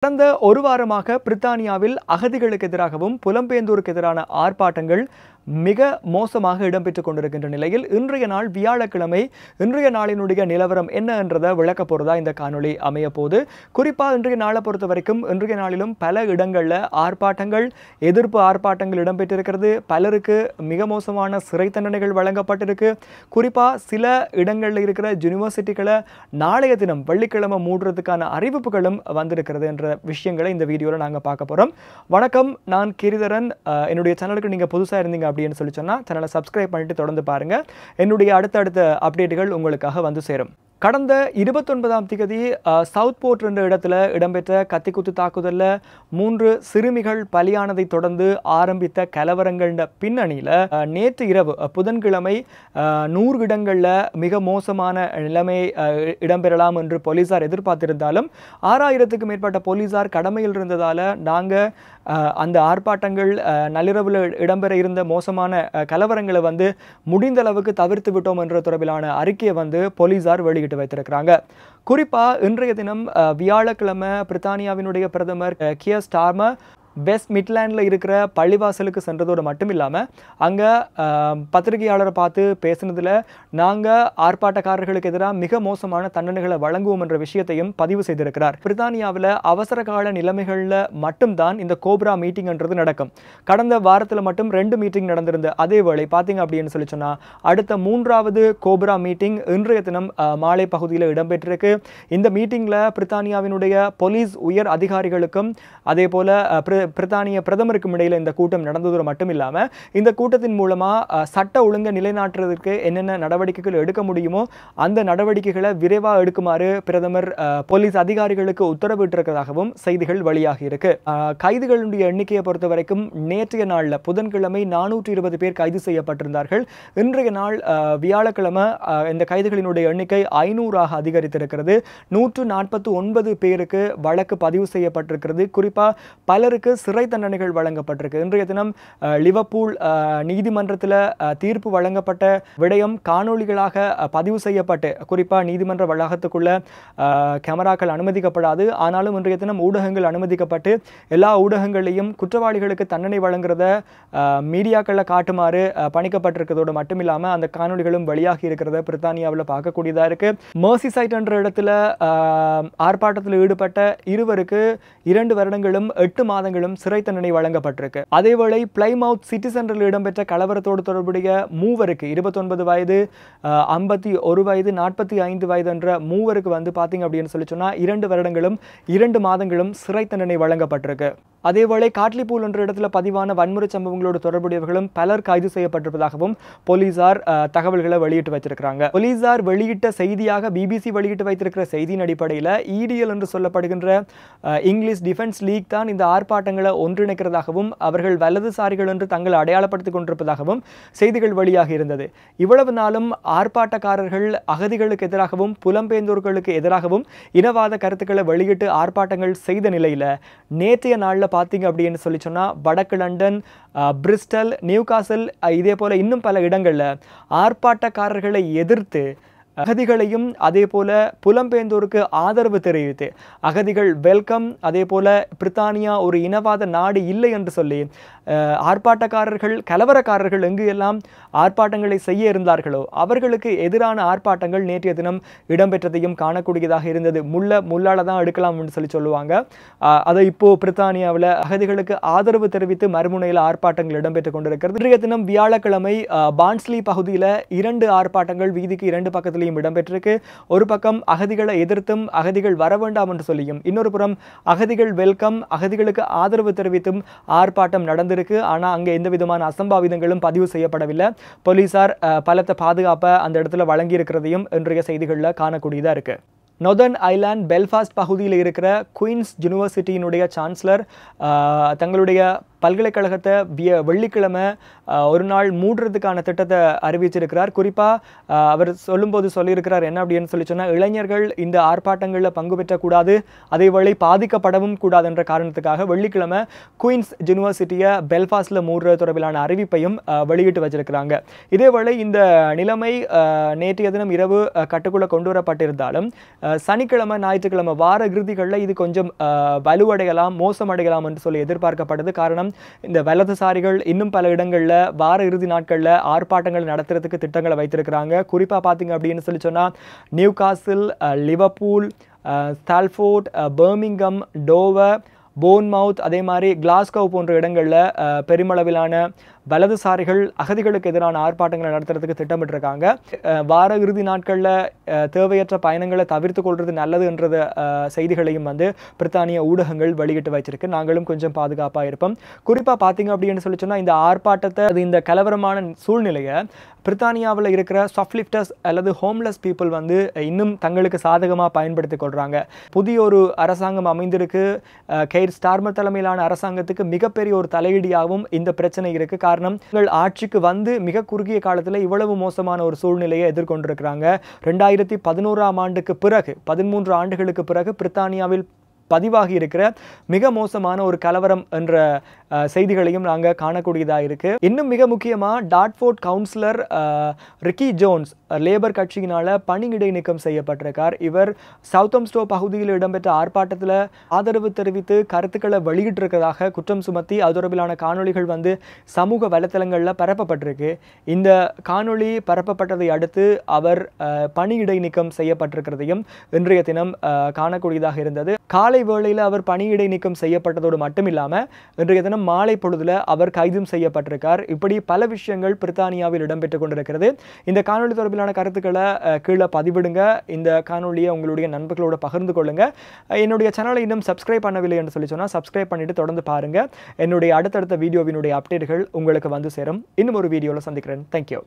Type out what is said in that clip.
கடந்த ஒரு வாரமாக பிரித்தானியாவில் அகதிகளுக்கு எதிராகவும் புலம்பெயர்ந்தோருக்கு எதிரான ஆர்ப்பாட்டங்கள் மிக மோசமாக இடம்பெற்றுக் கொண்டிருக்கின்ற நிலையில் இன்றைய நாள் வியாழக்கிழமை இன்றைய நாளினுடைய நிலவரம் என்ன என்றதை விளக்க போறதா இந்த காணொளி அமைய போது. குறிப்பாக இன்றைய நாளை பொறுத்த வரைக்கும் இன்றைய நாளிலும் பல இடங்களில் ஆர்ப்பாட்டங்கள் எதிர்ப்பு ஆர்ப்பாட்டங்கள் இடம்பெற்றிருக்கிறது. பலருக்கு மிக மோசமான சிறை தண்டனைகள் வழங்கப்பட்டிருக்கு. குறிப்பாக சில இடங்களில் இருக்கிற யூனிவர்சிட்டிகளை நாளைய தினம் வெள்ளிக்கிழமை மூடுறதுக்கான அறிவிப்புகளும் வந்திருக்கிறது என்ற விஷயங்களை இந்த வீடியோவில் நாங்கள் பார்க்க போகிறோம். வணக்கம், நான் கிரிதரன். என்னுடைய சேனலுக்கு நீங்கள் புதுசாக இருந்தீங்க அப்படின்னு சொன்னா சேனலை சப்ஸ்கிரைப் பண்ணிட்டு தொடர்ந்து பாருங்க. என்னுடைய அடுத்தடுத்த அப்டேட்டுகள் உங்களுக்காக வந்து சேரும். கடந்த 29ஆம் தேதி சவுத் போர்ட் என்ற இடத்துல இடம்பெற்ற கத்திக்குத்து தாக்குதலில் 3 சிறுமிகள் பலியானதை தொடர்ந்து ஆரம்பித்த கலவரங்கள் பின்னணியில் நேற்று இரவு புதன்கிழமை 100 இடங்களில் மிக மோசமான நிலைமை இடம்பெறலாம் என்று போலீசார் எதிர்பார்த்திருந்தாலும் 6000க்கும் மேற்பட்ட போலீசார் கடமையில் இருந்ததால் நாங்கள் அந்த ஆர்ப்பாட்டங்கள் நள்ளிரவில் இடம்பெற இருந்த மோசமான கலவரங்களை வந்து முடிந்த அளவுக்கு தவிர்த்து விட்டோம் என்ற தொடர்பிலான அறிக்கையை வந்து போலீசார் வெளியிட்டு வைத்திருக்கிறாங்க. குறிப்பா இன்றைய தினம் வியாழக்கிழமை பிரித்தானியாவினுடைய பிரதமர் கியர் ஸ்டார்மர் வெஸ்ட் மிட்லாண்டில் இருக்கிற பள்ளிவாசலுக்கு சென்றதோடு மட்டும் இல்லாமல் அங்கே பத்திரிகையாளரை பார்த்து பேசினதில் நாங்கள் ஆர்ப்பாட்டக்காரர்களுக்கு எதிராக மிக மோசமான தண்டனைகளை வழங்குவோம் என்ற விஷயத்தையும் பதிவு செய்திருக்கிறார். பிரித்தானியாவில் அவசர கால நிலைமைகளில் மட்டும்தான் இந்த கோப்ரா மீட்டிங்ன்றது நடக்கும். கடந்த வாரத்தில் மட்டும் 2 மீட்டிங் நடந்திருந்த அதே வேளை பார்த்தீங்க அப்படின்னு சொல்லி சொன்னால் அடுத்த 3வது கோப்ரா மீட்டிங் இன்றைய தினம் மாலை பகுதியில் இடம்பெற்றிருக்கு. இந்த மீட்டிங்கில் பிரித்தானியாவினுடைய போலீஸ் உயர் அதிகாரிகளுக்கும் அதே போல பிரித்தானிய பிரதமருக்கும் இடையில் இந்த கூட்டம் நடந்தது மட்டும் இல்லாமல் இந்த கூட்டத்தின் மூலமாக சட்ட ஒழுங்கை நிலைநாட்டுவதற்கு என்னென்ன நடவடிக்கைகள் எடுக்க முடியுமோ அந்த நடவடிக்கைகளை விரைவாக எடுக்குமாறு பிரதமர் போலீஸ் அதிகாரிகளுக்கு உத்தரவிட்டிருக்கிறதாகவும் செய்திகள் வெளியாகி இருக்கு. கைதுகளுடைய எண்ணிக்கையை பொறுத்த வரைக்கும் நேற்றைய நாளில் புதன்கிழமை 420 பேர் கைது செய்யப்பட்டிருந்தார்கள். இன்றைய நாள் வியாழக்கிழமை இந்த கைதுகளினுடைய எண்ணிக்கை 500ஆக அதிகரித்திருக்கிறது. 149 பேருக்கு வழக்கு பதிவு செய்யப்பட்டிருக்கிறது. குறிப்பாக பலருக்கு சிறை தண்டனைகள் வழங்கப்பட்டிருக்கு. இன்றைய தினம் லிவர்பூல் நீதிமன்றத்தில் தீர்ப்பு வழங்கப்பட்ட விடயம் காணொளிகளாக பதிவு செய்யப்பட்டு குறிப்பாக நீதிமன்ற வளாகத்துக்குள்ள கேமராக்கள் அனுமதிக்கப்படாது. ஆனாலும் இன்றைய தினம் ஊடகங்கள் அனுமதிக்கப்பட்டு எல்லா ஊடகங்களையும் குற்றவாளிகளுக்கு தண்டனை வழங்குறத மீடியாக்களை காட்டுமாறு பணிக்கப்பட்டிருக்கிறதோடு மட்டும் இல்லாமல் அந்த காணொளிகளும் வெளியாகி இருக்கிறத பிரித்தானியாவில் பார்க்கக்கூடியதாக இருக்கு. மர்சிசைட் என்ற இடத்துல ஆர்ப்பாட்டத்தில் ஈடுபட்ட 2 வருடங்களும் 8 மாதங்களும் சிறை தண்டனை வழங்கப்பட்டிருக்கு. அதேவேளை பிளைமவுத் சிட்டி சென்டரில் இடம்பெற்ற கலவரத்தோடு தொடர்புடைய 3 29 வயது 51 வயது 45 வயது என்ற 3 வந்து பார்த்தீங்க அப்படின்னு சொல்லி சொன்னா 2 வருடங்களும் 2 மாதங்களும் சிறை தண்டனை வழங்கப்பட்டிருக்கு. அதேவேளை காட்லிபூல் என்ற இடத்துல பதிவான வன்முறை சம்பவங்களோடு தொடர்புடையவர்களும் பலர் கைது செய்யப்பட்டிருப்பதாகவும் போலீசார் தகவல்களை வெளியிட்டு வைத்திருக்கிறாங்க. போலீசார் வெளியிட்ட செய்தியாக பிபிசி வெளியிட்டு வைத்திருக்கிற செய்தியின் அடிப்படையில் EDL என்று சொல்லப்படுகின்ற இங்கிலீஷ் டிஃபென்ஸ் லீக் தான் இந்த ஆர்ப்பாட்டங்களை ஒன்றிணைக்கிறதாகவும் அவர்கள் வலதுசாரிகள் என்று தங்களை அடையாளப்படுத்திக் கொண்டிருப்பதாகவும் செய்திகள் வெளியாகி இருந்தது. இவ்வளவு நாளும் ஆர்ப்பாட்டக்காரர்கள் அகதிகளுக்கு எதிராகவும் புலம்பெயர்ந்தோர்களுக்கு எதிராகவும் இனவாத கருத்துக்களை வெளியிட்டு ஆர்ப்பாட்டங்கள் செய்த நிலையில் நேற்றைய நாளில் பார்த்தீங்க அப்படின்னு சொல்லி சொன்னால் வடக்கு லண்டன், பிரிஸ்டல், நியூகாசல் இதே போல இன்னும் பல இடங்களில் ஆர்ப்பாட்டக்காரர்களை எதிர்த்து அகதிகளையும் அதே போல புலம்பெயர்ந்தோருக்கு ஆதரவு தெரிவித்து அகதிகள் வெல்கம், அதே போல பிரித்தானியா ஒரு இனவாத நாடு இல்லை என்று சொல்லி ஆர்ப்பாட்டக்காரர்கள் கலவரக்காரர்கள் எங்கு எல்லாம் ஆர்ப்பாட்டங்களை செய்ய இருந்தார்களோ அவர்களுக்கு எதிரான ஆர்ப்பாட்டங்கள் நேற்றைய தினம் இடம்பெற்றதையும் காணக்கூடியதாக இருந்தது. முள்ளால தான் எடுக்கலாம் என்று சொல்லி சொல்லுவாங்க. அதை இப்போ பிரித்தானியாவில் அகதிகளுக்கு ஆதரவு தெரிவித்து மறுமுனையில் ஆர்ப்பாட்டங்கள் இடம்பெற்றுக் கொண்டிருக்கிறது. இன்றைய தினம் வியாழக்கிழமை பான்ஸ்லி பகுதியில் 2 ஆர்ப்பாட்டங்கள் வீதிக்கு 2 பக்கத்திலையும் இடம்பெற்றிருக்கு. ஒரு பக்கம் அகதிகளை எதிர்த்தும் அகதிகள் வர வேண்டாம் என்று சொல்லியும், இன்னொரு புறம் அகதிகள் வெல்கம், அகதிகளுக்கு ஆதரவு தெரிவித்தும் ஆர்ப்பாட்டம் நடந்திருக்கு. ஆனால் அங்கே எந்த விதமான அசம்பாவிதங்களும் பதிவு செய்யப்படவில்லை. போலீசார் பலத்த பாதுகாப்பை அந்த இடத்துல வழங்கி இருக்கிறதையும் இன்றைய செய்திகளில் காணக்கூடியதாக இருக்கு. நொர்தர்ன் ஐலாண்ட் பெல்ஃபாஸ்ட் பகுதியில் இருக்கிற குயின்ஸ் யூனிவர்சிட்டியினுடைய சான்சலர் தங்களுடைய பல்கலைக்கழகத்தை வெள்ளிக்கிழமை ஒரு நாள் மூடுறதுக்கான திட்டத்தை அறிவிச்சிருக்கிறார். குறிப்பாக அவர் சொல்லும்போது சொல்லியிருக்கிறார் என்ன அப்படின்னு சொல்லி சொன்னால், இளைஞர்கள் இந்த ஆர்ப்பாட்டங்களில் பங்கு பெற்றக்கூடாது, அதேவேளை பாதிக்கப்படவும் கூடாது என்ற காரணத்துக்காக வெள்ளிக்கிழமை குயின்ஸ் யூனிவர்சிட்டியை பெல்ஃபாஸ்டில் மூடுறது தொடர்பிலான அறிவிப்பையும் வெளியிட்டு வச்சிருக்கிறாங்க. இதேவேளை இந்த நிலைமை நேற்றைய தினம் இரவு கட்டுக்குள்ள கொண்டு வரப்பட்டிருந்தாலும் சனிக்கிழமை ஞாயிற்றுக்கிழமை வார இறுதிகளில் இது கொஞ்சம் வலுவடையலாம், மோசமடையலாம் என்று சொல்லி எதிர்பார்க்கப்பட்டது. காரணம், இந்த வலதுசாரிகள் இன்னும் பல இடங்களில் வார இறுதி நாட்களில் ஆர்ப்பாட்டங்கள் நடத்துறதுக்கு திட்டங்களை வைத்திருக்கிறாங்க. குறிப்பாக பார்த்தீங்க அப்படின்னு சொல்லி சொன்னால், நியூகாசில், லிவர்பூல், ஸ்டால்ஃபோர்ட், பர்மிங்கம், டோவர், போன்மவுத், அதே மாதிரி கிளாஸ்கோ போன்ற இடங்களில் பெருமளவிலான வலதுசாரிகள் அகதிகளுக்கு எதிரான ஆர்ப்பாட்டங்களை நடத்துறதுக்கு திட்டமிட்டிருக்காங்க. வார இறுதி நாட்களில் தேவையற்ற பயணங்களை தவிர்த்து கொள்வது நல்லது என்ற செய்திகளையும் பிரித்தானிய ஊடகங்கள் வெளியிட்டு வச்சிருக்கு. நாங்களும் கொஞ்சம் பாதுகாப்பாக இருப்போம். குறிப்பாக பார்த்தீங்க அப்படின்னு சொல்லி சொன்னால், இந்த ஆர்ப்பாட்டத்தை, இந்த கலவரமான சூழ்நிலையை பிரித்தானியாவில் இருக்கிற சாஃப்ட்லிஃப்டர்ஸ் அல்லது ஹோம்லெஸ் பீப்புள் இன்னும் தங்களுக்கு சாதகமாக பயன்படுத்தி கொள்கிறாங்க. புதிய ஒரு அரசாங்கம் அமைந்திருக்கு. கெய்ர் ஸ்டார்மர் தலைமையிலான அரசாங்கத்துக்கு மிகப்பெரிய ஒரு தலையீடியாகவும் இந்த பிரச்சனை இருக்கு. காரணம், ஆட்சிக்கு மிக குறுகிய காலத்தில் இவ்வளவு மோசமான ஒரு சூழ்நிலையை எதிர்கொண்டிருக்கிறாங்க. 2011ஆம் ஆண்டுக்கு பிறகு 13 ஆண்டுகளுக்கு பிறகு பிரித்தானியாவில் பதிவாகி இருக்கிற மிக மோசமான ஒரு கலவரம் என்ற செய்திகளையும் நாங்கள் காணக்கூடியதாக இருக்கு. இன்னும் மிக முக்கியமாக டாட்ஃபோர்ட் கவுன்சிலர் ரிக்கி ஜோன்ஸ் லேபர் கட்சியினால் பணியிடை நீக்கம் செய்யப்பட்டிருக்கார். இவர் சவுத்தம்ஸ்டோ பகுதியில் இடம்பெற்ற ஆர்ப்பாட்டத்தில் ஆதரவு தெரிவித்து கருத்துக்களை வெளியிட்டிருக்கிறதாக குற்றம் சுமத்தி அது தொடர்பிலான காணொலிகள் சமூக வலைத்தளங்களில் பரப்பப்பட்டிருக்கு. இந்த காணொலி பரப்பப்பட்டதை அடுத்து அவர் பணியிடை நீக்கம் செய்யப்பட்டிருக்கிறதையும் இன்றைய தினம் காணக்கூடியதாக இருந்தது. காலை வேளையில் அவர் பணியிடை நீக்கம் செய்யப்பட்டதோடு மட்டுமில்லாமல் இன்றைய தினம் மாலை பொழுதுல அவர் கைதும் செய்யப்பட்டிருக்கார். இப்படி பல விஷயங்கள் பிரித்தானியாவில் இடம்பெற்றுக் கொண்டிருக்கிறது. இந்த காணொலி தொடர்பிலான கருத்துக்களை கீழே பதிவிடுங்க. இந்த காணொலியை உங்களுடைய நண்பர்களோட பகிர்ந்து கொள்ளுங்க. என்னுடைய சேனலை இன்னும் சப்ஸ்கிரைப் பண்ணவில்லை என்று சொல்லி சொன்னால் சப்ஸ்கிரைப் பண்ணிட்டு தொடர்ந்து பாருங்க. என்னுடைய அடுத்தடுத்த வீடியோவினுடைய அப்டேட்டுகள் உங்களுக்கு சேரும். இன்னும் ஒரு வீடியோவில் சந்திக்கிறேன். தேங்க்யூ.